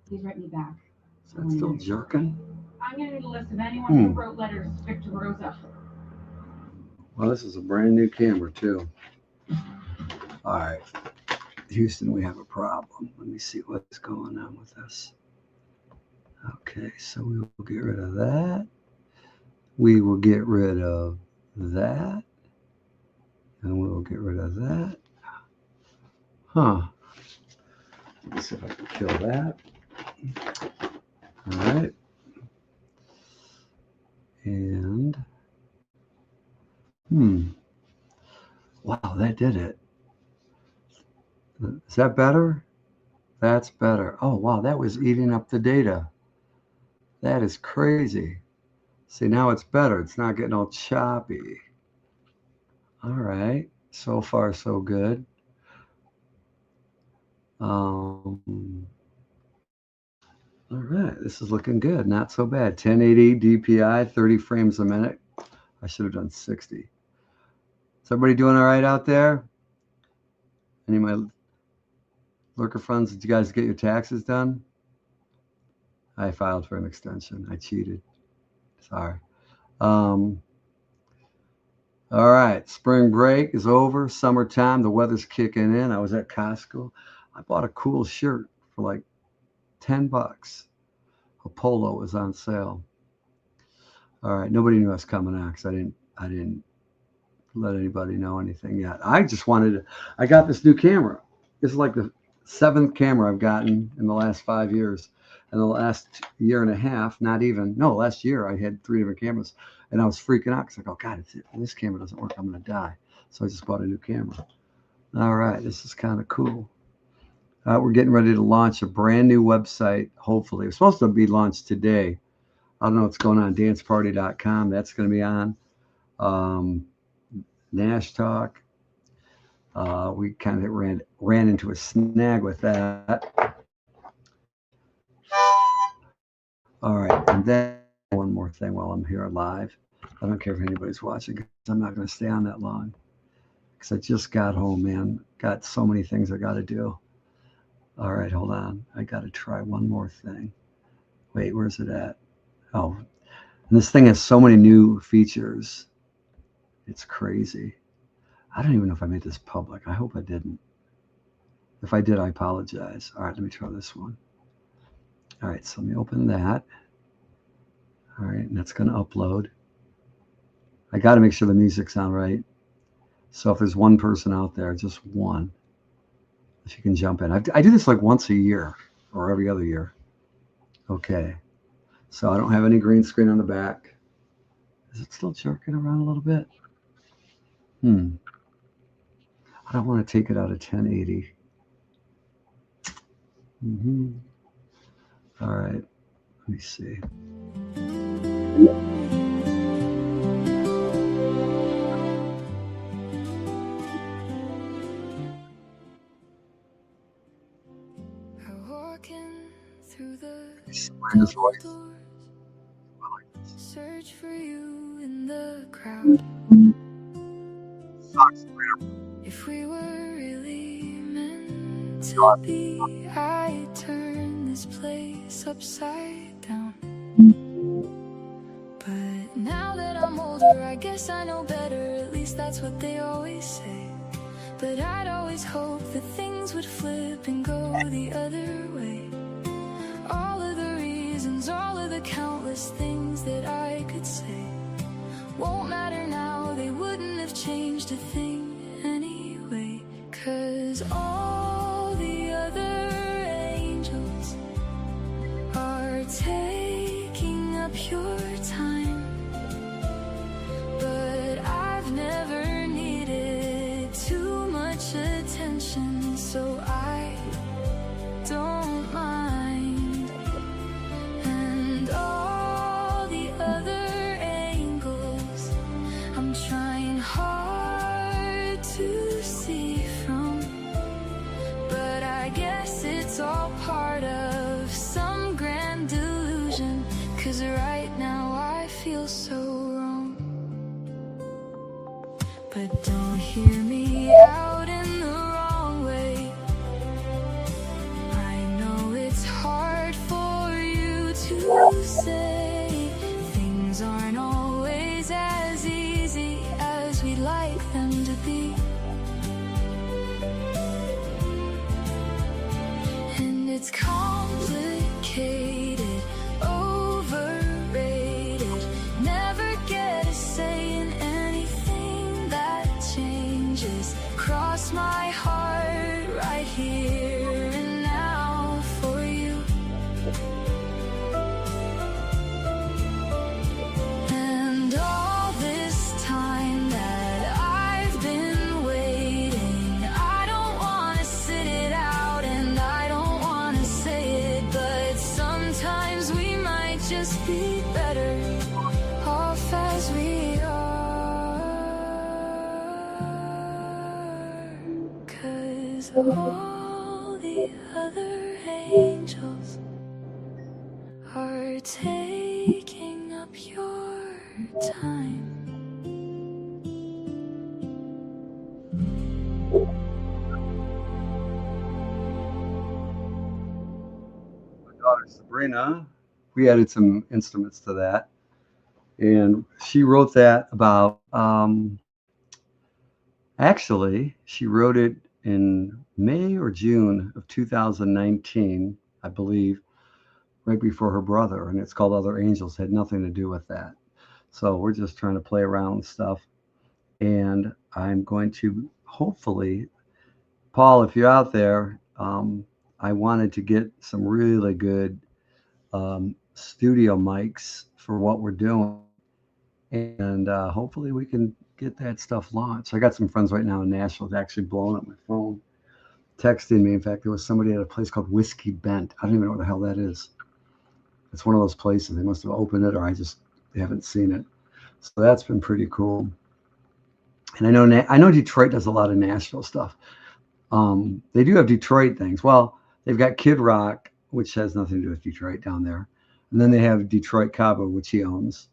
Please write me back. Is that still jerking? I'm going to need a list of anyone who wrote letters to Victor Rosa. Well, this is a brand new camera too. All right, Houston, we have a problem. Let me see what's going on with this. Okay, so we will get rid of that. We will get rid of that. And we will get rid of that. Huh. Let's see if I can kill that. All right. And, wow, that did it. Is that better? That's better. Oh, wow, that was eating up the data. That is crazy. See, now it's better. It's not getting all choppy. All right. So far, so good. All right. This is looking good. Not so bad. 1080 DPI, 30 frames a minute. I should have done 60. Is everybody doing all right out there? Any of my lurker friends, did you guys get your taxes done? I filed for an extension. I cheated. Sorry. All right. Spring break is over. Summertime. The weather's kicking in. I was at Costco. I bought a cool shirt for like $10. A polo was on sale. All right. Nobody knew I was coming on because I didn't let anybody know anything yet. I just wanted to, I got this new camera. This is like the 7th camera I've gotten in the last 5 years. And the last year and a half, last year I had 3 different cameras. And I was freaking out because I go, God, if this camera doesn't work, I'm going to die. So I just bought a new camera. All right, this is kind of cool. We're getting ready to launch a brand new website, hopefully. It's supposed to be launched today. I don't know what's going on. Danceparty.com, that's going to be on. Nash Talk. We kind of ran into a snag with that. All right, and then one more thing while I'm here live. I don't care if anybody's watching because I'm not going to stay on that long because I just got home, man. Got so many things I got to do. All right, hold on. I got to try one more thing. Wait, where's it at? Oh, and this thing has so many new features. It's crazy. I don't even know if I made this public. I hope I didn't. If I did, I apologize. All right, let me try this one. All right, so let me open that. All right, and that's going to upload. I got to make sure the music's on right. So if there's one person out there, just one, if you can jump in. I do this like once a year or every other year. Okay, so I don't have any green screen on the back. Is it still jerking around a little bit? I don't want to take it out of 1080. All right, let me see. Miranda's voice. Search for you in the crowd. If we were really meant to be, I'd turn this place upside down. But now that I'm older, I guess I know better. At least that's what they always say. But I'd always hope that things would flip and go the other way. All of the reasons, all of the countless things that I could say won't matter now, they wouldn't have changed a thing anyway. 'Cause all the other angels are taking up your time. But I've never needed too much attention, so I don't mind. And all the other angles I'm trying hard to see from, but I guess it's all part of some grand delusion. 'Cause right now I feel so wrong. But don't hear me out in the wrong way. I know it's hard you say things aren't always as easy as we'd like them to be. And it's complicated, overrated, never get a say in anything that changes. Cross my heart right here and now for you. And all this time that I've been waiting, I don't wanna sit it out and I don't wanna say it, but sometimes we might just be better off as we are. 'Cause all the other angels are taking up your time. My daughter Sabrina, we added some instruments to that, and she wrote that about actually she wrote it in May or June of 2019, I believe, right before her brother, and it's called Other Angels. Had nothing to do with that. So we're just trying to play around with stuff, and I'm going to hopefully, Paul, if you're out there, I wanted to get some really good studio mics for what we're doing, and hopefully we can get that stuff launched. I got some friends right now in Nashville that actually blowing up my phone, texting me. In fact, there was somebody at a place called Whiskey Bent. I don't even know what the hell that is. It's one of those places. They must have opened it, or I just haven't seen it. So that's been pretty cool. And I know Detroit does a lot of Nashville stuff. They do have Detroit things. Well, they've got Kid Rock, which has nothing to do with Detroit down there. And then they have Detroit Cabo, which he owns.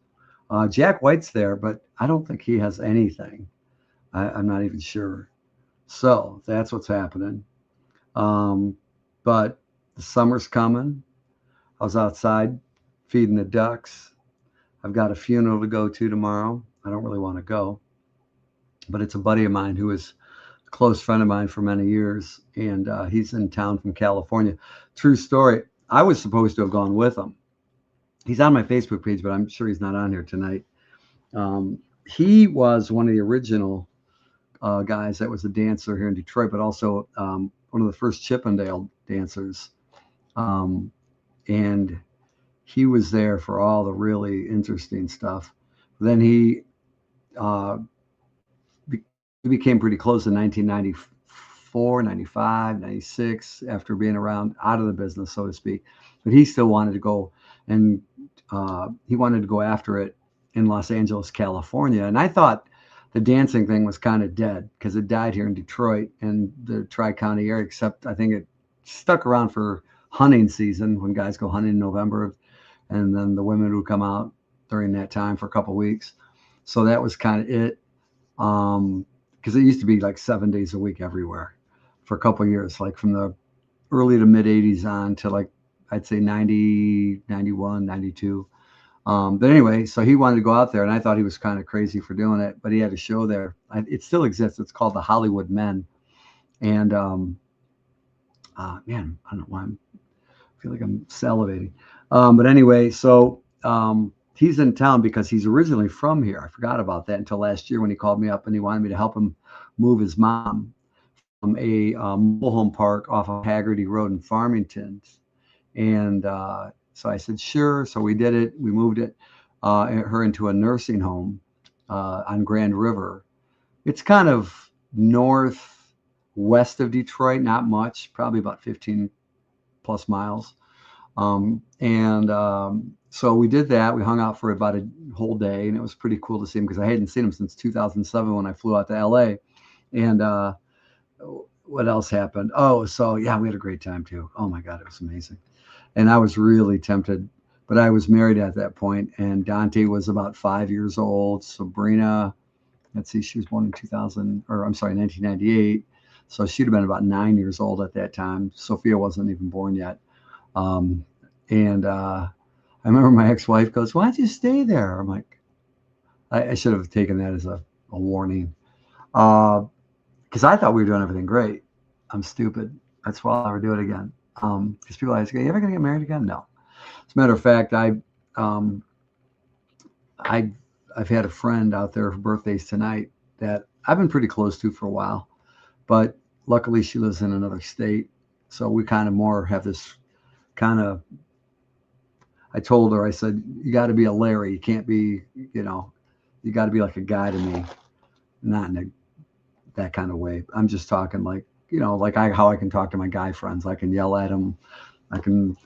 Jack White's there, but I don't think he has anything. I'm not even sure. So that's what's happening. But the summer's coming. I was outside feeding the ducks. I've got a funeral to go to tomorrow. I don't really want to go, but it's a buddy of mine who is a close friend of mine for many years, and he's in town from California. True story. I was supposed to have gone with him. He's on my Facebook page, but I'm sure he's not on here tonight. He was one of the original guys that was a dancer here in Detroit, but also one of the first Chippendale dancers. And he was there for all the really interesting stuff. Then he became pretty close in 1994, 95, 96, after being around out of the business, so to speak. But he still wanted to go, and he wanted to go after it in Los Angeles, California. And I thought the dancing thing was kind of dead because it died here in Detroit and the Tri-County area, except I think it stuck around for hunting season when guys go hunting in November, and then the women would come out during that time for a couple of weeks. So that was kind of it, because it used to be like 7 days a week everywhere for a couple of years, like from the early to mid 80s on to like I'd say 90, 91, 92. But anyway, so he wanted to go out there, and I thought he was kind of crazy for doing it, but he had a show there. It still exists. It's called the Hollywood Men. And man, I don't know why I feel like I'm salivating. But anyway, so he's in town because he's originally from here. I forgot about that until last year when he called me up and he wanted me to help him move his mom from a mobile home park off of Haggerty Road in Farmington. And so I said, sure. So we did it. We moved her into a nursing home on Grand River. It's kind of northwest of Detroit, not much, probably about 15 plus miles. So we did that. We hung out for about a whole day, and it was pretty cool to see him because I hadn't seen him since 2007 when I flew out to LA. And what else happened? Oh, so yeah, we had a great time too. Oh my God, it was amazing. And I was really tempted, but I was married at that point, and Dante was about 5 years old. Sabrina, let's see, she was born in 1998. So she'd have been about 9 years old at that time. Sophia wasn't even born yet. I I remember my ex-wife goes, "Why don't you stay there?" I'm like, I should have taken that as a warning. Because I thought we were doing everything great. I'm stupid. That's why I'll never do it again. Because people ask, "Are you ever going to get married again?" No. As a matter of fact, um, I've had a friend out there for birthdays tonight that I've been pretty close to for a while, but luckily she lives in another state, so we kind of more have this kind of. I told her, I said, "You got to be a Larry. You can't be, you got to be like a guy to me, not in that kind of way. I'm just talking like, like how I can talk to my guy friends. I can yell at them. I can,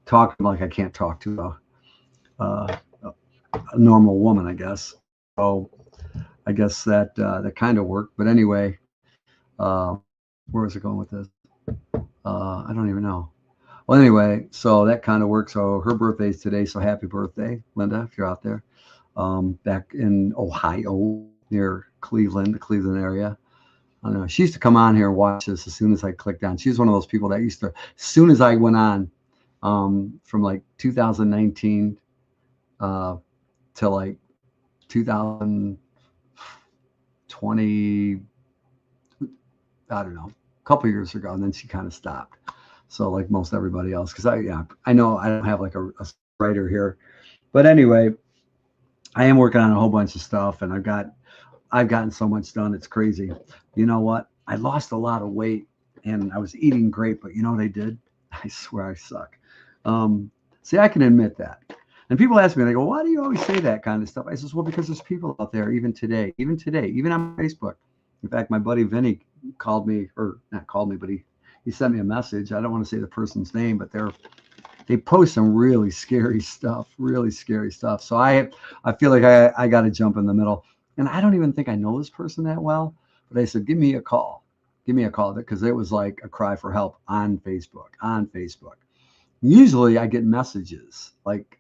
talk to them like I can't talk to a normal woman, I guess. So I guess that kind of worked. But anyway, where was it going with this? I don't even know. Well, anyway, so that kind of works. So her birthday's today. So happy birthday, Linda, if you're out there. Back in Ohio, near Cleveland, the Cleveland area. I don't know. She used to come on here and watch this as soon as I clicked on. She was one of those people that used to, as soon as I went on, from like 2019 to like 2020, I don't know, a couple of years ago, and then she kind of stopped. So like most everybody else, because I know I don't have like a writer here, but anyway, I am working on a whole bunch of stuff, and I've gotten so much done. It's crazy. You know what? I lost a lot of weight, and I was eating great, but you know what I did? I swear I suck. See, I can admit that. And people ask me, they go, "Why do you always say that kind of stuff?" I says, "Well, because there's people out there, even today, even on Facebook." In fact, my buddy Vinny called me, or not called me, but he sent me a message. I don't want to say the person's name, but they post some really scary stuff. So I feel like I got to jump in the middle. And I don't even think I know this person that well, but I said, give me a call, because it was like a cry for help on Facebook. Usually I get messages like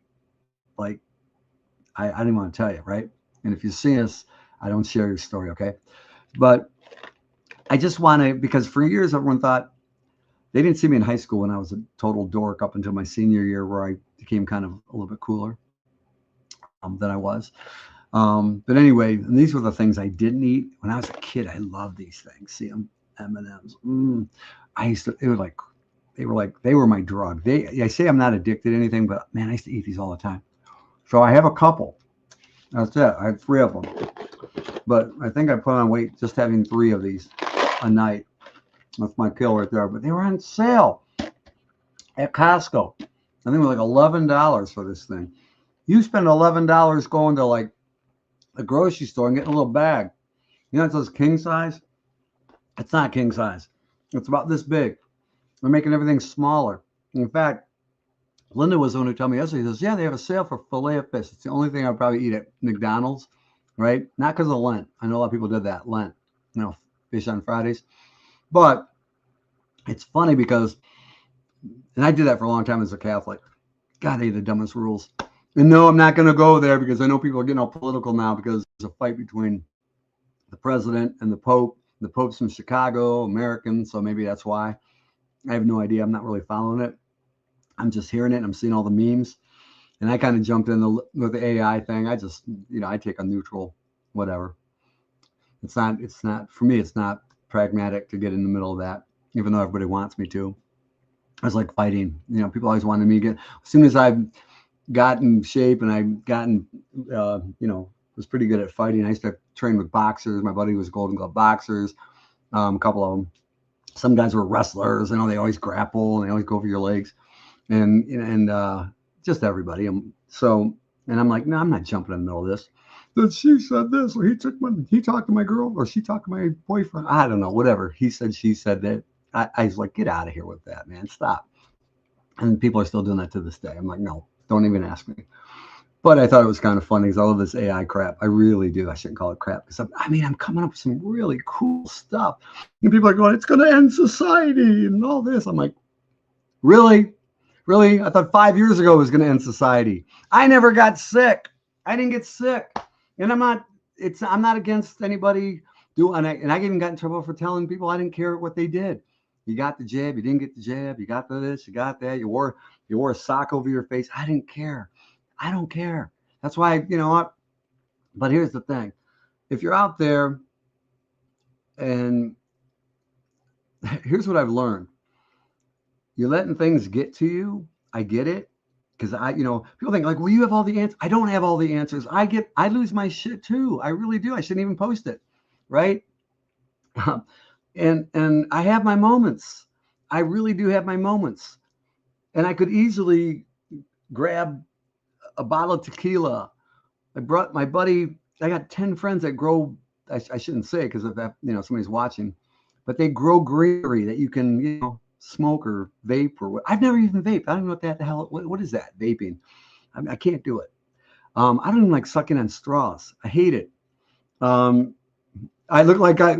I didn't want to tell you, right? And if you see us, I don't share your story, okay? But I just want to, because for years everyone thought, they didn't see me in high school when I was a total dork up until my senior year, where I became kind of a little bit cooler than I was. But anyway, and these were the things I didn't eat when I was a kid. I loved these things. See them, M&Ms. I used to. They were my drug. I say I'm not addicted to anything, but man, I used to eat these all the time. So I have a couple. That's it. I have 3 of them. But I think I put on weight just having 3 of these a night. That's my kill right there. But they were on sale at Costco. I think it was like $11 for this thing. You spend $11 going to like a grocery store and getting a little bag. You know, it says king size. It's not king size. It's about this big. They're making everything smaller. In fact, Linda was the one who told me yesterday. He says, "Yeah, they have a sale for filet of fish. It's the only thing I'd probably eat at McDonald's, right? Not because of Lent. I know a lot of people did that, Lent, fish on Fridays. But it's funny because, and I did that for a long time as a Catholic. God, I hate the dumbest rules. And no, I'm not going to go there because I know people are getting all political now because there's a fight between the president and the Pope. The Pope's from Chicago, American, so maybe that's why. I have no idea. I'm not really following it. I'm just hearing it. And I'm seeing all the memes. And I kind of jumped in with the AI thing. I just, I take a neutral, whatever. It's not, for me, it's not pragmatic to get in the middle of that, even though everybody wants me to. I was like fighting. People always wanted me to get, as soon as I've gotten shape and I've gotten, was pretty good at fighting. I used to train with boxers. My buddy was Golden Glove boxers, a couple of them. Some guys were wrestlers. They always grapple and they always go over your legs, and just everybody. And I'm like, no, I'm not jumping in the middle of this. That she said this, or he talked to my girl, or she talked to my boyfriend. I don't know, whatever. He said, she said that. I was like, get out of here with that, man. Stop. And people are still doing that to this day. I'm like, no, don't even ask me. But I thought it was kind of funny because I love this AI crap. I really do. I shouldn't call it crap because I'm coming up with some really cool stuff. And people are going, it's going to end society and all this. I'm like, really? Really? I thought 5 years ago it was going to end society. I never got sick. I didn't get sick. And I'm not against anybody doing it. And I even got in trouble for telling people I didn't care what they did. You got the jab, you didn't get the jab, you got this, you got that, you wore You wore a sock over your face. I didn't care. I don't care. That's why, you know what? But here's the thing. If you're out there, and here's what I've learned. You're letting things get to you. I get it. Because people think like, well, you have all the answers. I don't have all the answers. I lose my shit too. I really do. I shouldn't even post it. Right. And I have my moments. I really do have my moments. And I could easily grab a bottle of tequila. I brought my buddy. I got 10 friends that grow. I shouldn't say because if that, somebody's watching, but they grow greenery that you can, smoke or vape or what. I've never even vaped. I don't know what the hell. What is that? Vaping. I can't do it. I don't even like sucking on straws. I hate it. I look like I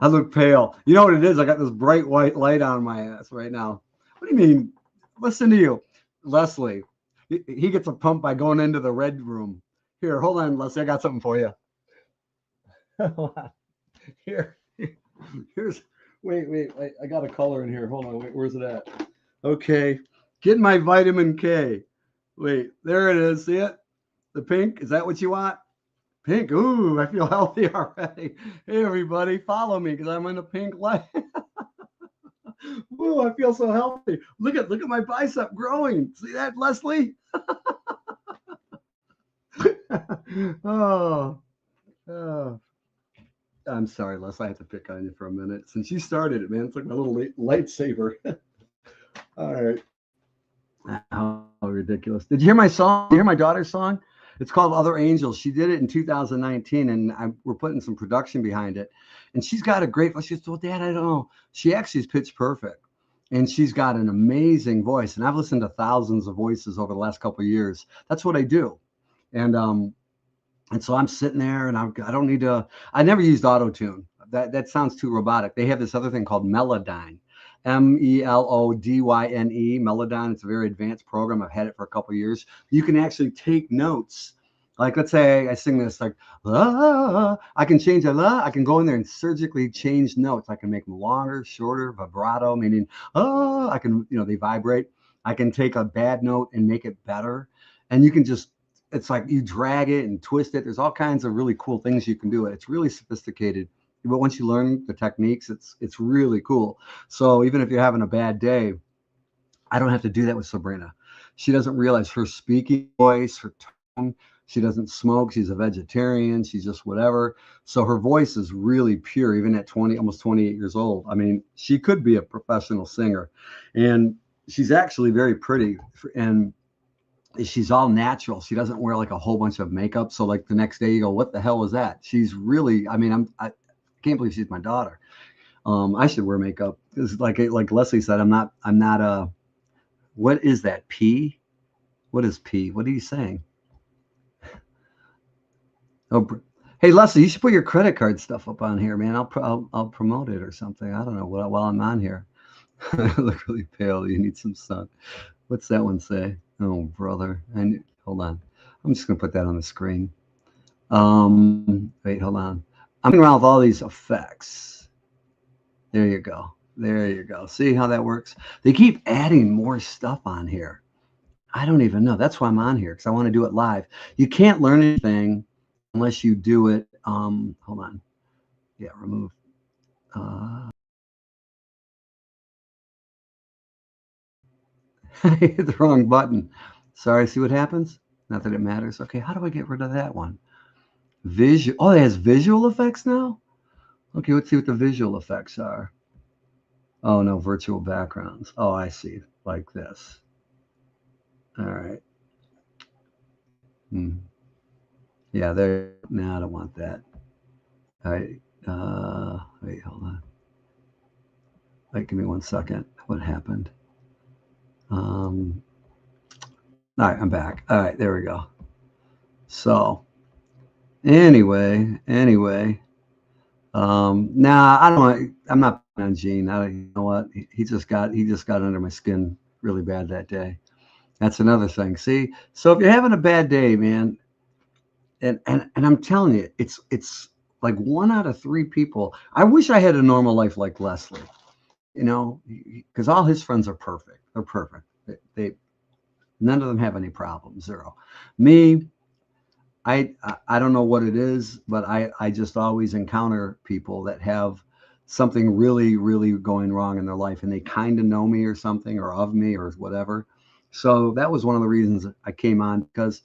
look pale. You know what it is? I got this bright white light on my ass right now. What do you mean? Listen to you, Leslie. He gets a pump by going into the red room. Here, hold on, Leslie. I got something for you. Hold on. Here's. Wait. I got a color in here. Hold on. Wait, where's it at? Okay. Getting my vitamin K. Wait, there it is. See it? The pink. Is that what you want? Pink. Ooh, I feel healthy already. Hey, everybody, follow me because I'm in the pink light. Ooh, I feel so healthy. Look at my bicep growing. See that, Leslie? Oh. I'm sorry, Les. I have to pick on you for a minute. Since you started it, man, it's like my little lightsaber. All right. How ridiculous. Did you hear my song? Did you hear my daughter's song? It's called Other Angels. She did it in 2019, and we're putting some production behind it. And she's got a great voice. She said, well, Dad, I don't know. She actually is pitch perfect. And she's got an amazing voice. And I've listened to thousands of voices over the last couple of years. That's what I do. And so I'm sitting there and I don't need to, I never used auto-tune. That sounds too robotic. They have this other thing called Melodyne, Melodyne, Melodyne. It's a very advanced program. I've had it for a couple of years. You can actually take notes. Like, let's say I sing this like, I can change I can go in there and surgically change notes. I can make them longer, shorter, vibrato, meaning, I can, they vibrate. I can take a bad note and make it better. And you can just, it's like you drag it and twist it. There's all kinds of really cool things you can do. It's really sophisticated. But once you learn the techniques, it's really cool. So even if you're having a bad day, I don't have to do that with Sabrina. She doesn't realize her speaking voice, her tone. She doesn't smoke. She's a vegetarian. She's just whatever. So her voice is really pure, even at almost 28 years old. I mean, she could be a professional singer. And she's actually very pretty. And she's all natural. She doesn't wear like a whole bunch of makeup. So like the next day you go, what the hell was that? She's really, I mean, I can't believe she's my daughter. I should wear makeup. It's like Leslie said, I'm not what is that? P? What is P? What are you saying? Oh, hey Leslie, you should put your credit card stuff up on here, man. I'll promote it or something. I don't know while I'm on here. I look really pale. You need some sun. What's that one say? Oh, brother. Hold on. I'm just going to put that on the screen. Wait, hold on. I'm going around with all these effects. There you go. There you go. See how that works? They keep adding more stuff on here. I don't even know. That's why I'm on here, because I want to do it live. You can't learn anything unless you do it. Hold on. Yeah, remove. I hit the wrong button. Sorry, see what happens? Not that it matters. Okay, how do I get rid of that one? Visual. Oh, it has visual effects now? Okay, let's see what the visual effects are. Oh, no, virtual backgrounds. Oh, I see. Like this. All right. Yeah, there. No, I don't want that. All right. Wait, hold on. Wait, give me 1 second. What happened? All right, I'm back. All right, there we go. So anyway, nah, I'm not on Gene. You know what? He just got under my skin really bad that day. That's another thing. See, so if you're having a bad day, man, and I'm telling you, it's like 1 out of 3 people. I wish I had a normal life like Leslie, because all his friends are perfect. They're perfect. None of them have any problems. Zero. Me, I don't know what it is, but I just always encounter people that have something really, really going wrong in their life, and they kind of know me or something, or of me or whatever. So that was one of the reasons I came on, because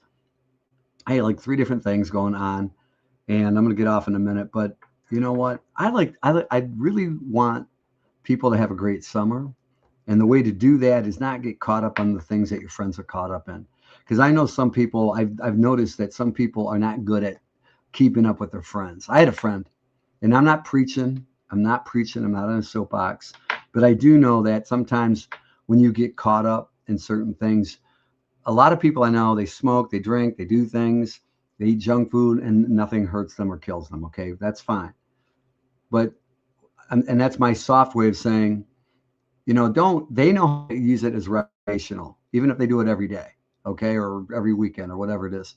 I had like 3 different things going on, and I'm going to get off in a minute. But you know what? I really want people to have a great summer. And the way to do that is not get caught up on the things that your friends are caught up in. Because I know some people, I've noticed that some people are not good at keeping up with their friends. I had a friend, and I'm not preaching. I'm not on a soapbox. But I do know that sometimes when you get caught up in certain things, a lot of people I know, they smoke, they drink, they do things, they eat junk food, and nothing hurts them or kills them. Okay, that's fine. But, and that's my soft way of saying, they know how to use it as recreational, even if they do it every day, okay, or every weekend or whatever it is.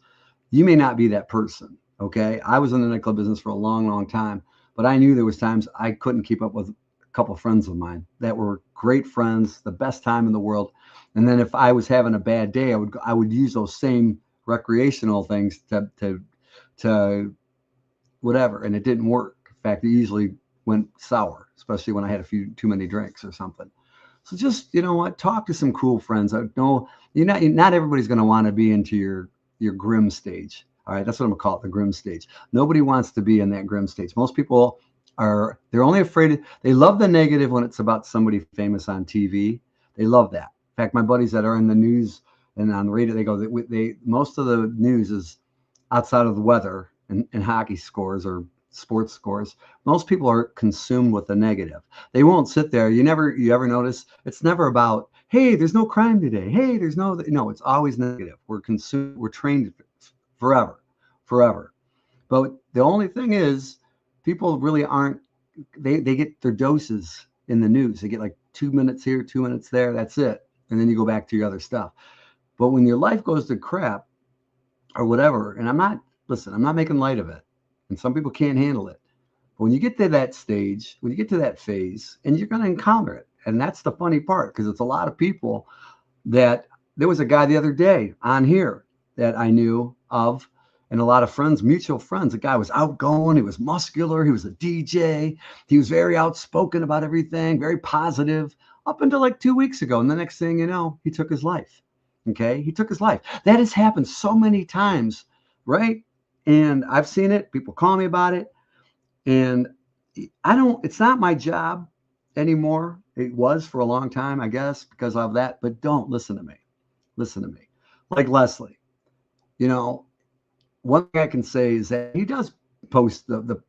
You may not be that person, okay? I was in the nightclub business for a long, long time, but I knew there was times I couldn't keep up with a couple of friends of mine that were great friends, the best time in the world. And then if I was having a bad day, I would use those same recreational things to whatever, and it didn't work. In fact, it usually went sour, especially when I had a few too many drinks or something. So just, talk to some cool friends. I know not everybody's going to want to be into your grim stage. All right, that's what I'm gonna call it, the grim stage. Nobody wants to be in that grim stage. Most people they're only afraid. They love the negative when it's about somebody famous on TV. They love that. In fact, my buddies that are in the news and on the radio, they most of the news is outside of the weather and hockey scores or sports scores. Most people are consumed with the negative. They won't sit there. You ever notice it's never about, hey, there's no crime today. Hey, there's no, it's always negative. We're trained forever. But the only thing is, people really aren't, they get their doses in the news. They get like 2 minutes here, 2 minutes there. That's it. And then you go back to your other stuff. But when your life goes to crap or whatever, and I'm not making light of it. And some people can't handle it. But when you get to that stage, when you get to that phase, and you're going to encounter it. And that's the funny part, because it's a lot of people that, there was a guy the other day on here that I knew of, and a lot of friends, mutual friends. The guy was outgoing. He was muscular. He was a DJ. He was very outspoken about everything, very positive, up until like 2 weeks ago. And the next thing you know, he took his life. Okay. He took his life. That has happened so many times, right? And I've seen it. People call me about it. And it's not my job anymore. It was for a long time, I guess, because of that. But don't listen to me. Listen to me. Like Leslie, one thing I can say is that he does post the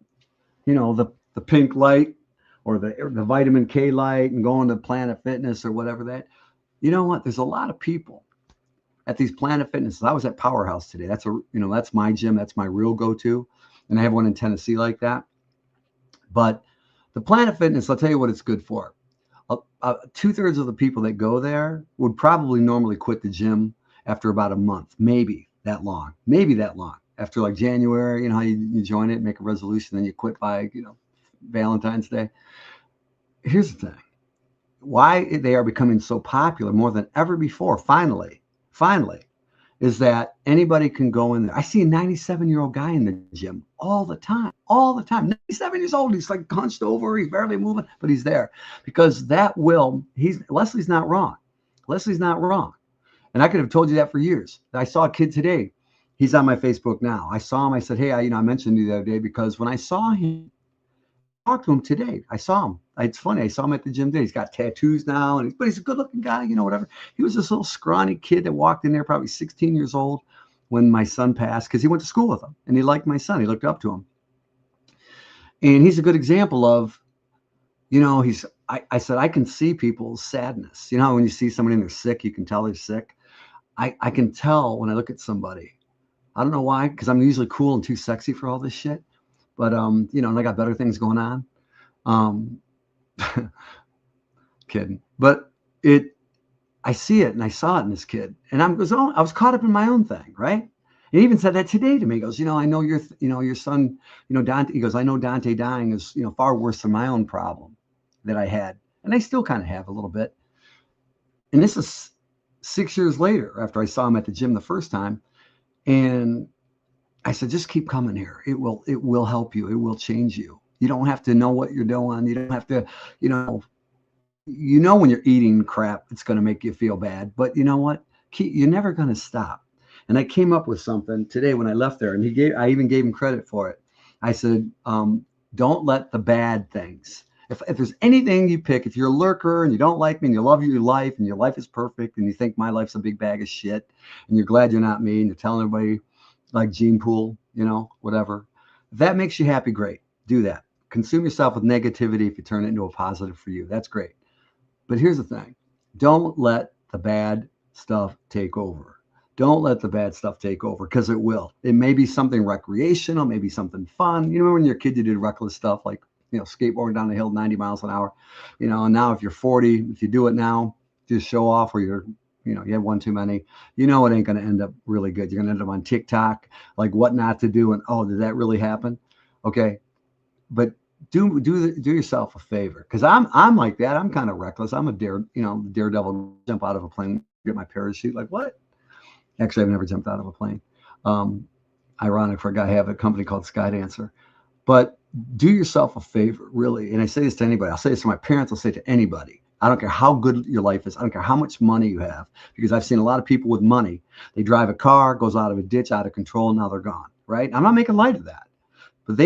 pink light or the vitamin K light and going to Planet Fitness or whatever that. You know what? There's a lot of people at these Planet Fitnesses. I was at Powerhouse today. That's that's my gym. That's my real go-to. And I have one in Tennessee like that. But the Planet Fitness, I'll tell you what it's good for. 2/3 of the people that go there would probably normally quit the gym after about a month, maybe that long. After like January, how you join it, make a resolution, then you quit by, Valentine's Day. Here's the thing. Why they are becoming so popular more than ever before, finally, is that anybody can go in there. I see a 97-year-old guy in the gym all the time. 97 years old. He's like hunched over. He's barely moving, but he's there because Leslie's not wrong. And I could have told you that for years. I saw a kid today. He's on my Facebook now. I saw him. I said, hey, I mentioned you the other day because when I saw him, I talked to him today. I saw him. It's funny. I saw him at the gym today. He's got tattoos now, but he's a good-looking guy, whatever. He was this little scrawny kid that walked in there, probably 16 years old, when my son passed, because he went to school with him, and he liked my son. He looked up to him. And he's a good example of, I said, I can see people's sadness. When you see somebody and they're sick, you can tell they're sick. I can tell when I look at somebody. I don't know why, because I'm usually cool and too sexy for all this shit. But, and I got better things going on. Kidding. But I see it, and I saw it in this kid. And I was caught up in my own thing, right? And he even said that today to me. He goes, I know your son, Dante. He goes, I know Dante dying is, far worse than my own problem that I had. And I still kind of have a little bit. And this is 6 years later, after I saw him at the gym the first time, and I said, just keep coming here. It will help you. It will change you. You don't have to know what you're doing. You don't have to, when you're eating crap, it's going to make you feel bad. But you know what? You're never going to stop. And I came up with something today when I left there, and I even gave him credit for it. I said, don't let the bad things. If there's anything you pick, if you're a lurker and you don't like me and you love your life and your life is perfect and you think my life's a big bag of shit and you're glad you're not me and you're telling everybody like Gene Pool, whatever. If that makes you happy, great. Do that. Consume yourself with negativity if you turn it into a positive for you. That's great. But here's the thing. Don't let the bad stuff take over. Don't let the bad stuff take over, because it will. It may be something recreational, maybe something fun. You know, when you're a kid, you did reckless stuff like, skateboarding down the hill 90 miles an hour. And now if you're 40, if you do it now, just show off, or you had one too many, it ain't going to end up really good. You're going to end up on TikTok, like what not to do. And, oh, did that really happen? Okay. But do yourself a favor. Cause I'm like that. I'm kind of reckless. I'm a daredevil, jump out of a plane, get my parachute. Like what? Actually, I've never jumped out of a plane. Ironic for a guy I have a company called Skydancer, but do yourself a favor, really. And I say this to anybody. I'll say this to my parents. I'll say it to anybody. I don't care how good your life is. I don't care how much money you have, because I've seen a lot of people with money. They drive a car, goes out of a ditch, out of control, and now they're gone, right? I'm not making light of that. But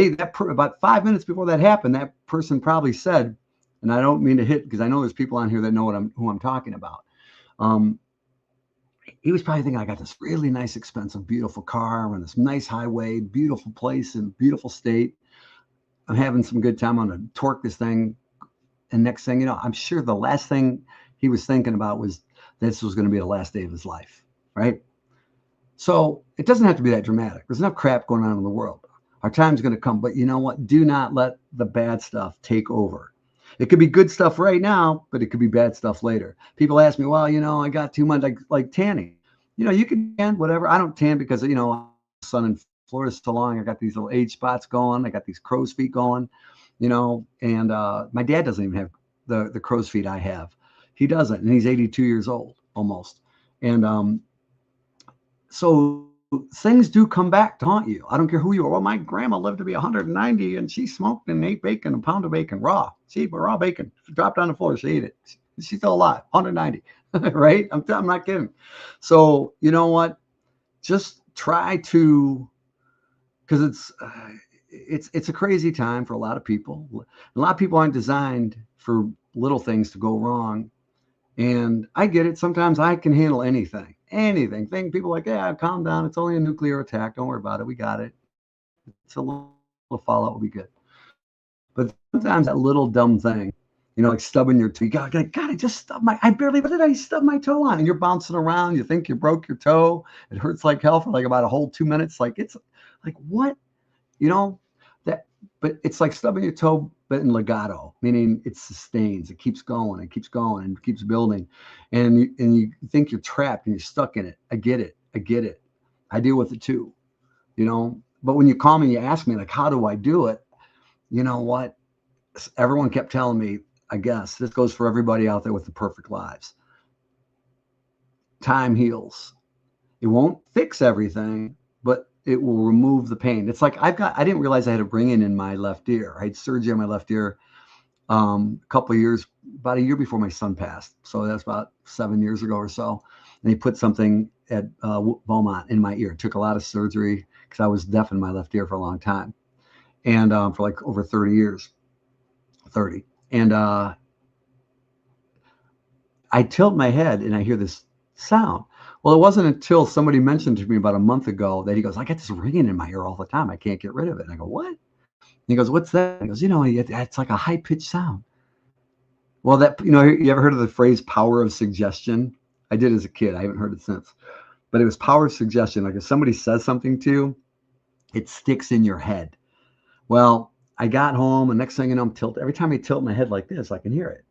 about 5 minutes before that happened, that person probably said, and I don't mean to hit, because I know there's people on here that know who I'm talking about. He was probably thinking, I got this really nice, expensive, beautiful car on this nice highway, beautiful place in beautiful state. I'm having some good time. I'm going to torque this thing. And next thing you know, I'm sure the last thing he was thinking about was this was going to be the last day of his life, right? So it doesn't have to be that dramatic. There's enough crap going on in the world. Our time's going to come. But you know what? Do not let the bad stuff take over. It could be good stuff right now, but it could be bad stuff later. People ask me, well, I got too much like tanning. You can tan, whatever. I don't tan because, sun in Florida's so long. I got these little age spots going. I got these crow's feet going, and my dad doesn't even have the crow's feet I have. He doesn't. And he's 82 years old almost. And so things do come back to haunt you. I don't care who you are. Well, my grandma lived to be 190 and she smoked and ate bacon, a pound of bacon, raw. She ate raw bacon. She dropped on the floor. She ate it. She's still alive, 190, right? I'm not kidding. So you know what? Just try to, because it's a crazy time for a lot of people. A lot of people aren't designed for little things to go wrong. And I get it. Sometimes I can handle anything. People like, yeah, calm down. It's only a nuclear attack. Don't worry about it. We got it. It's a little fallout will be good. But sometimes that little dumb thing, like stubbing your toe. God, I just stubbed what did I stub my toe on? And you're bouncing around. You think you broke your toe. It hurts like hell for like about a whole 2 minutes. Like it's like, what? But it's like stubbing your toe, but in legato, meaning it sustains, it keeps going and keeps building. And you think you're trapped and you're stuck in it. I get it. I deal with it too, but when you call me and you ask me, like, how do I do it? You know what? Everyone kept telling me, I guess this goes for everybody out there with the perfect lives. Time heals. It won't fix everything, but it will remove the pain. It's like I didn't realize I had a ring in my left ear. I had surgery on my left ear about a year before my son passed. So that's about 7 years ago or so. And he put something at Beaumont in my ear. It took a lot of surgery because I was deaf in my left ear for a long time. And for like over 30 years. And I tilt my head and I hear this sound. Well, it wasn't until somebody mentioned to me about a month ago that he goes, I got this ringing in my ear all the time. I can't get rid of it. And I go, what? And he goes, what's that? He goes, it's like a high-pitched sound. Well, you ever heard of the phrase power of suggestion? I did as a kid. I haven't heard it since. But it was power of suggestion. Like if somebody says something to you, it sticks in your head. Well, I got home and next thing you know, I'm tilted. Every time I tilt my head like this, I can hear it.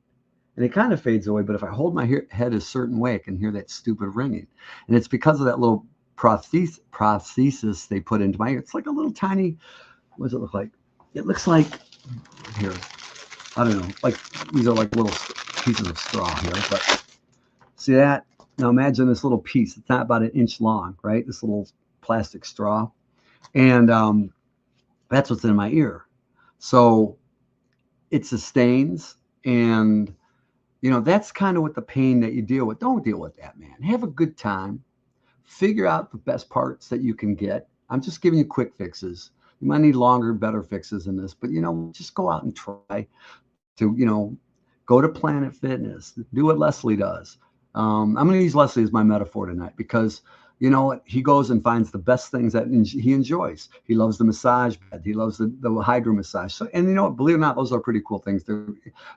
And it kind of fades away, but if I hold my head a certain way, I can hear that stupid ringing. And it's because of that little prosthesis they put into my ear. It's like a little tiny, what does it look like? It looks like, here, I don't know, like these are like little pieces of straw here. But see that? Now imagine this little piece. It's not about an inch long, right? This little plastic straw. And that's what's in my ear. So it sustains. And, you know, that's kind of what the pain that you deal with. Don't deal with that, man. Have a good time. Figure out the best parts that you can get. I'm just giving you quick fixes. You might need longer, better fixes than this, but, you know, just go out and try to, you know, go to Planet Fitness, do what Leslie does. I'm going to use Leslie as my metaphor tonight because, you know, he goes and finds the best things that he enjoys. He loves the massage bed. He loves the hydro massage. So, and you know what, believe it or not, those are pretty cool things.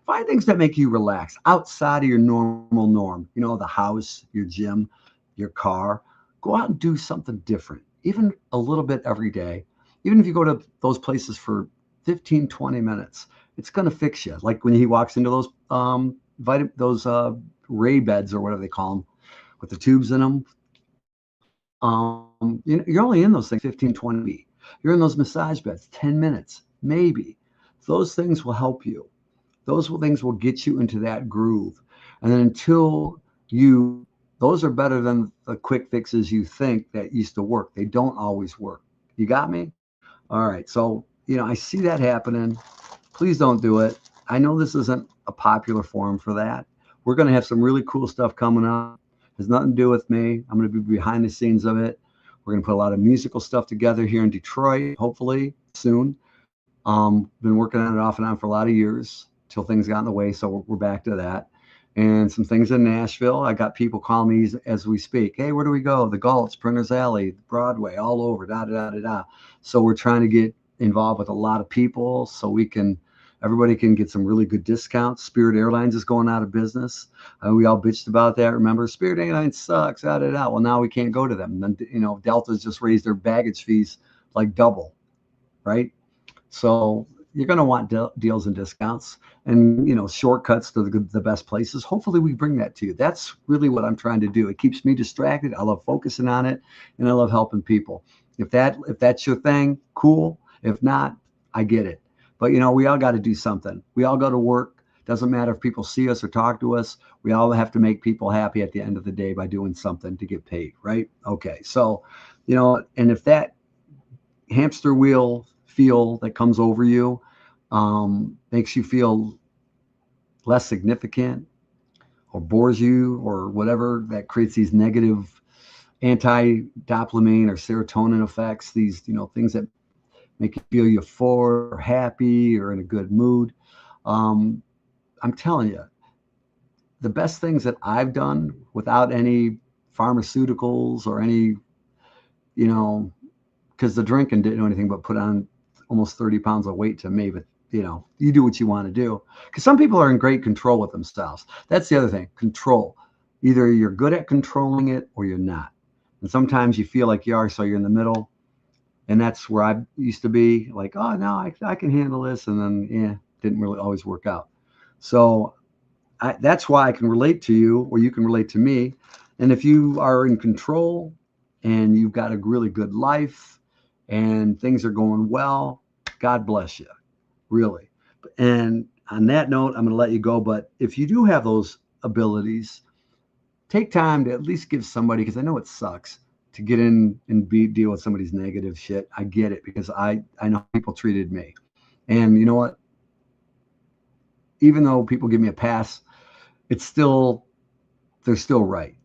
Find things that make you relax outside of your normal norm. You know, the house, your gym, your car. Go out and do something different, even a little bit every day. Even if you go to those places for 15, 20 minutes, it's going to fix you. Like when he walks into those Ray beds or whatever they call them with the tubes in them. You know, you're only in those things 15, 20. You're in those massage beds 10 minutes, maybe. Those things will help you. Those things will get you into that groove. And then until those are better than the quick fixes you think that used to work. They don't always work. You got me? All right. So, you know, I see that happening. Please don't do it. I know this isn't a popular forum for that. We're going to have some really cool stuff coming up. It has nothing to do with me. I'm going to be behind the scenes of it. We're going to put a lot of musical stuff together here in Detroit, hopefully soon. Been working on it off and on for a lot of years till things got in the way. So we're back to that. And some things in Nashville. I got people calling me as we speak. Hey, where do we go? The Gulch, Printers Alley, Broadway, all over, da. So we're trying to get involved with a lot of people so everybody can get some really good discounts. Spirit Airlines is going out of business. We all bitched about that. Remember, Spirit Airlines sucks, da. Well, now we can't go to them. And then, you know, Delta's just raised their baggage fees like double, right? So you're going to want deals and discounts and, you know, shortcuts to the best places. Hopefully we bring that to you. That's really what I'm trying to do. It keeps me distracted. I love focusing on it, and I love helping people. If that's your thing, cool. If not, I get it. But, you know, we all got to do something. We all go to work. Doesn't matter if people see us or talk to us. We all have to make people happy at the end of the day by doing something to get paid, right? Okay. So, you know, and if that hamster wheel feel that comes over you makes you feel less significant or bores you or whatever, that creates these negative anti-dopamine or serotonin effects, these, you know, things that make you feel euphoric or happy or in a good mood. I'm telling you, the best things that I've done without any pharmaceuticals or any, you know, because the drinking didn't do anything but put on almost 30 pounds of weight to me. But, you know, you do what you want to do. Because some people are in great control with themselves. That's the other thing, control. Either you're good at controlling it or you're not. And sometimes you feel like you are, so you're in the middle. And that's where I used to be like, oh, no, I can handle this. And then, didn't really always work out. So that's why I can relate to you, or you can relate to me. And if you are in control and you've got a really good life and things are going well, God bless you, really. And on that note, I'm going to let you go. But if you do have those abilities, take time to at least give somebody, because I know it sucks to get in and deal with somebody's negative shit. I get it, because I know people treated me. And you know what? Even though people give me a pass, they're still right.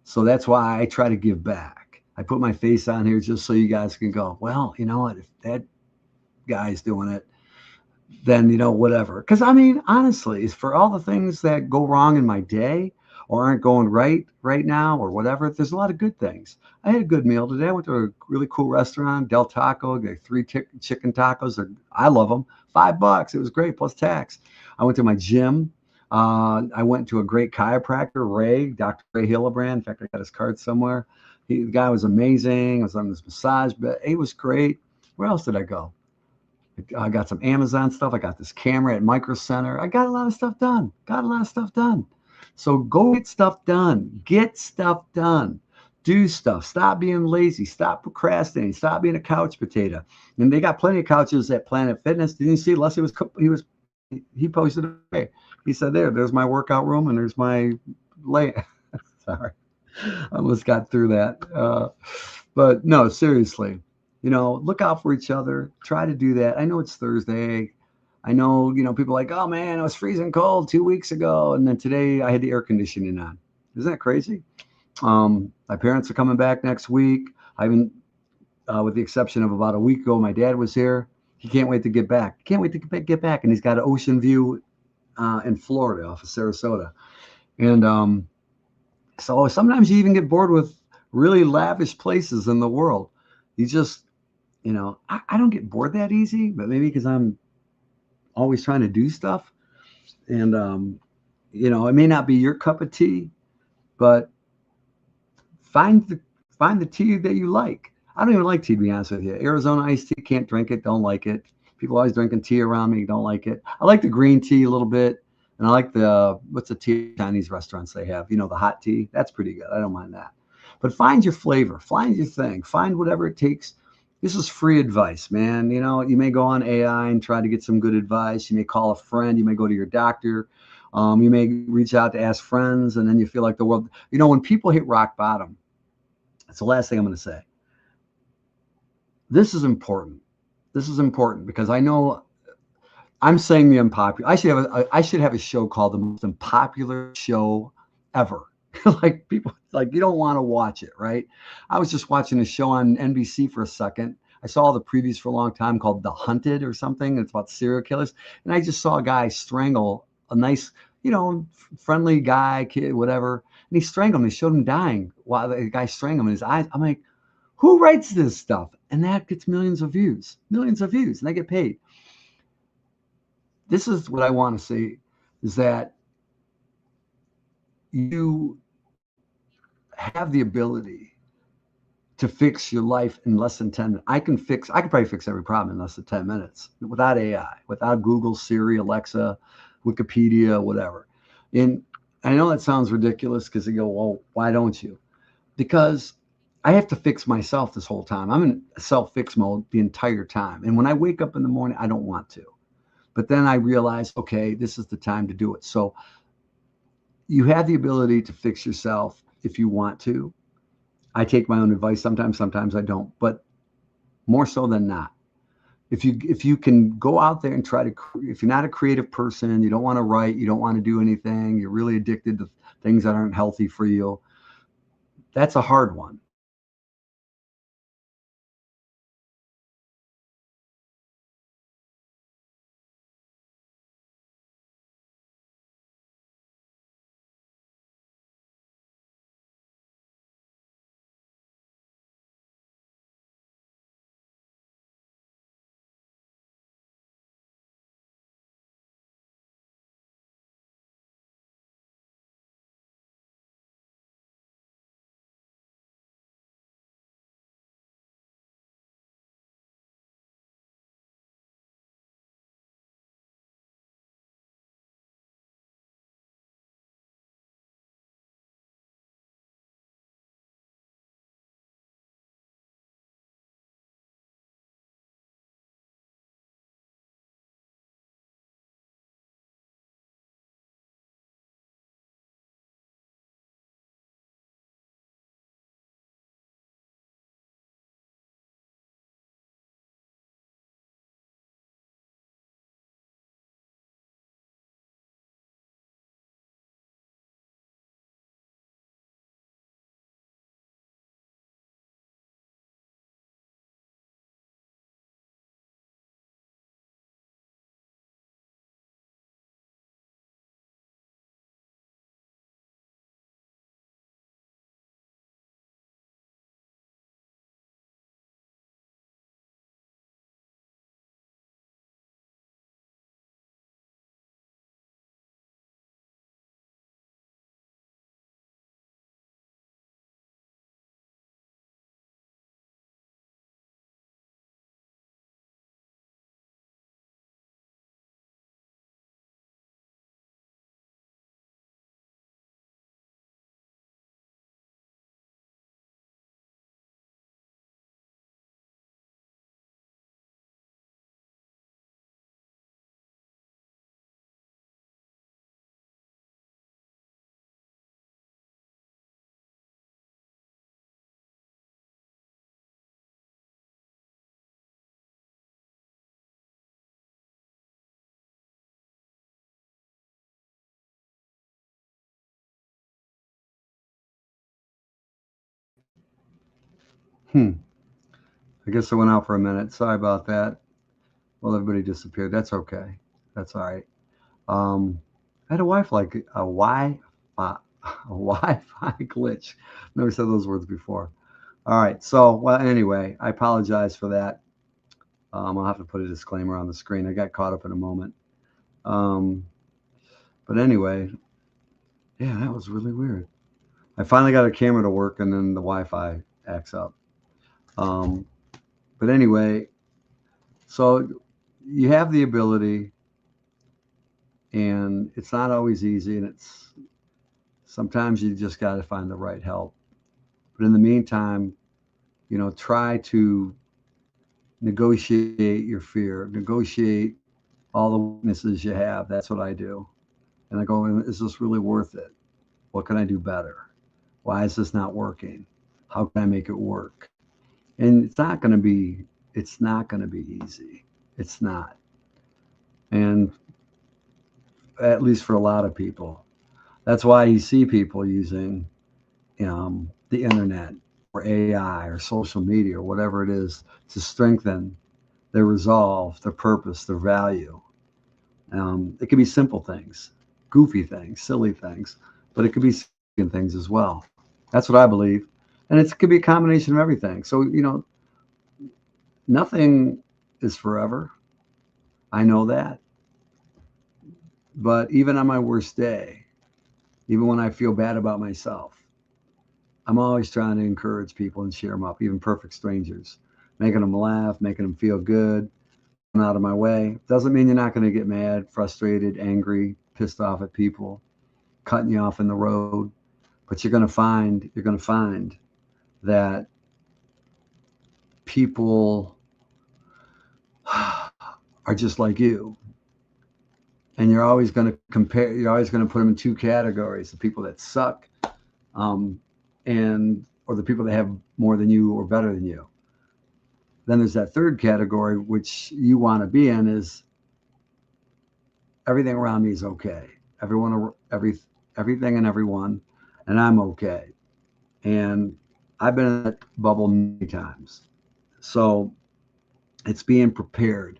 So that's why I try to give back. I put my face on here just so you guys can go, well, you know what? If that guy's doing it, then, you know, whatever. Because I mean, honestly, for all the things that go wrong in my day or aren't going right now or whatever, there's a lot of good things. I had a good meal today. I went to a really cool restaurant, Del Taco. Got 3 chicken tacos. I love them. $5. It was great, plus tax. I went to my gym. I went to a great chiropractor, Dr. Ray Hillebrand. In fact, I got his card somewhere. The guy was amazing. I was on this massage bed. It was great. Where else did I go? I got some Amazon stuff. I got this camera at Micro Center. I got a lot of stuff done. So go get stuff done. Get stuff done. Do stuff. Stop being lazy. Stop procrastinating. Stop being a couch potato. And they got plenty of couches at Planet Fitness. Didn't you see Leslie he posted it. He said, there's my workout room and there's my lay. Sorry. I almost got through that. But no, seriously, look out for each other. Try to do that. I know it's Thursday. I know, people are like, oh man, it was freezing cold 2 weeks ago. And then today I had the air conditioning on. Isn't that crazy? My parents are coming back next week. I haven't, with the exception of about a week ago, my dad was here. He can't wait to get back. Can't wait to get back. And he's got an ocean view in Florida off of Sarasota. And so sometimes you even get bored with really lavish places in the world. You just, I don't get bored that easy, but maybe because I'm always trying to do stuff. And, it may not be your cup of tea, but find the tea that you like. I don't even like tea, to be honest with you. Arizona iced tea, can't drink it, don't like it. People always drinking tea around me, don't like it. I like the green tea a little bit, and I like what's the tea Chinese restaurants they have? The hot tea. That's pretty good. I don't mind that. But find your flavor, find your thing, find whatever it takes. This is free advice, man. You may go on AI and try to get some good advice. You may call a friend. You may go to your doctor. You may reach out to ask friends, and then you feel like the world. When people hit rock bottom, that's the last thing I'm going to say. This is important. This is important because I know I'm saying the unpopular. I should have a show called the most unpopular show ever. Like people, like you don't want to watch it, right? I was just watching a show on NBC for a second. I saw the previews for a long time called The Hunted or something. It's about serial killers, and I just saw a guy strangle a nice, friendly guy, kid, whatever, and he strangled him. He showed him dying while the guy strangled him in his eyes. I'm like, who writes this stuff? And that gets millions of views, and they get paid. This is what I want to say is that you have the ability to fix your life in less than 10 minutes. I can probably fix every problem in less than 10 minutes without AI, without Google, Siri, Alexa, Wikipedia, whatever. And I know that sounds ridiculous because you go, well, why don't you? Because I have to fix myself this whole time. I'm in self-fix mode the entire time. And when I wake up in the morning, I don't want to. But then I realize, okay, this is the time to do it. So you have the ability to fix yourself if you want to. I take my own advice sometimes I don't, but more so than not. If you can go out there and try to, if you're not a creative person, you don't want to write, you don't want to do anything, you're really addicted to things that aren't healthy for you, that's a hard one. I guess I went out for a minute. Sorry about that. Well, everybody disappeared. That's okay. That's all right. I had a a Wi-Fi glitch. Never said those words before. All right. So, well, anyway, I apologize for that. I'll have to put a disclaimer on the screen. I got caught up in a moment. Um, but anyway, yeah, that was really weird. I finally got a camera to work, and then the Wi-Fi acts up. But anyway, so you have the ability, and it's not always easy, and it's sometimes you just got to find the right help. But in the meantime, try to negotiate your fear, negotiate all the weaknesses you have. That's what I do. And I go, is this really worth it? What can I do better? Why is this not working? How can I make it work? And it's not going to be easy. It's not. And at least for a lot of people, that's why you see people using the internet or AI or social media or whatever it is to strengthen their resolve, their purpose, their value. It could be simple things, goofy things, silly things, but it could be significant things as well. That's what I believe. And it could be a combination of everything. So, nothing is forever. I know that. But even on my worst day, even when I feel bad about myself, I'm always trying to encourage people and cheer them up, even perfect strangers, making them laugh, making them feel good, out of my way. Doesn't mean you're not going to get mad, frustrated, angry, pissed off at people, cutting you off in the road. But you're going to find that people are just like you. And you're always going to put them in two categories: the people that suck, or the people that have more than you or better than you. Then there's that third category, which you want to be in, is everything around me is okay. Everything and everyone, and I'm okay. And I've been in that bubble many times. So it's being prepared.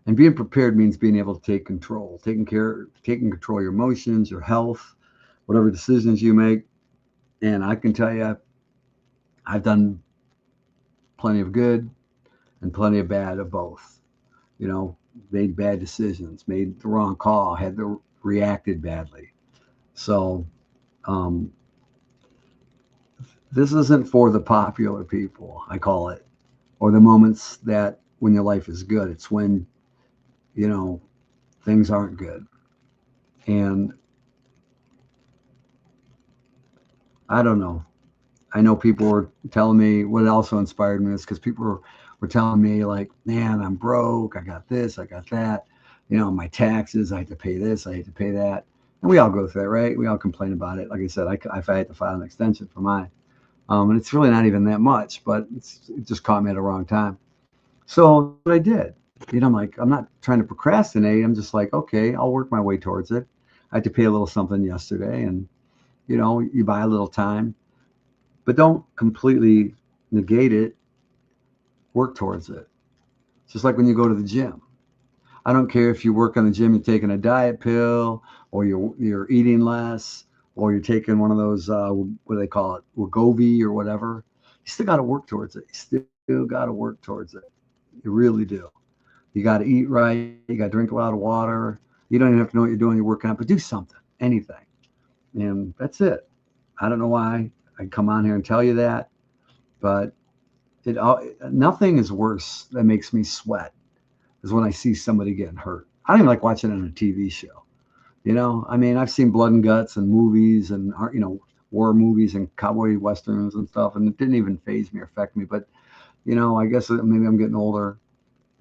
And being prepared means being able to take control, taking control of your emotions, your health, whatever decisions you make. And I can tell you, I've done plenty of good and plenty of bad of both. Made bad decisions, made the wrong call, reacted badly. So this isn't for the popular people, I call it, or the moments that when your life is good. It's when things aren't good. And I don't know. I know people were telling me, what also inspired me is because people were telling me, like, man, I'm broke. I got this, I got that. My taxes, I had to pay this, I had to pay that. And we all go through that, right? We all complain about it. Like I said, if I had to file an extension for mine. And it's really not even that much, but it just caught me at a wrong time. So what I did, I'm like, I'm not trying to procrastinate. I'm just like, okay, I'll work my way towards it. I had to pay a little something yesterday, and you buy a little time, but don't completely negate it. Work towards it. Just like when you go to the gym. I don't care if you work on the gym, you're taking a diet pill, or you're eating less, or you're taking one of those, what do they call it, Wegovy or whatever. You still got to work towards it. You still got to work towards it. You really do. You got to eat right. You got to drink a lot of water. You don't even have to know what you're doing. You're working out, but do something, anything. And that's it. I don't know why I come on here and tell you that, but nothing is worse that makes me sweat is when I see somebody getting hurt. I don't even like watching it on a TV show. I've seen blood and guts and movies and, war movies and cowboy westerns and stuff, and it didn't even faze me or affect me. But, I guess maybe I'm getting older,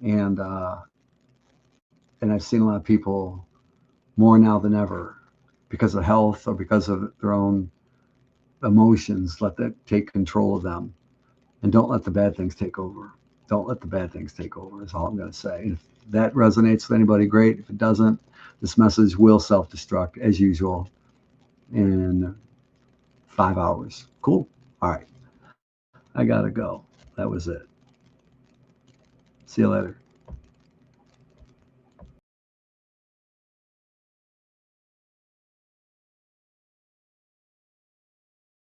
and I've seen a lot of people more now than ever because of health or because of their own emotions. Let that take control of them, and don't let the bad things take over. Don't let the bad things take over is all I'm going to say. And if that resonates with anybody, great. If it doesn't, this message will self-destruct as usual in 5 hours. Cool. All right. I got to go. That was it. See you later.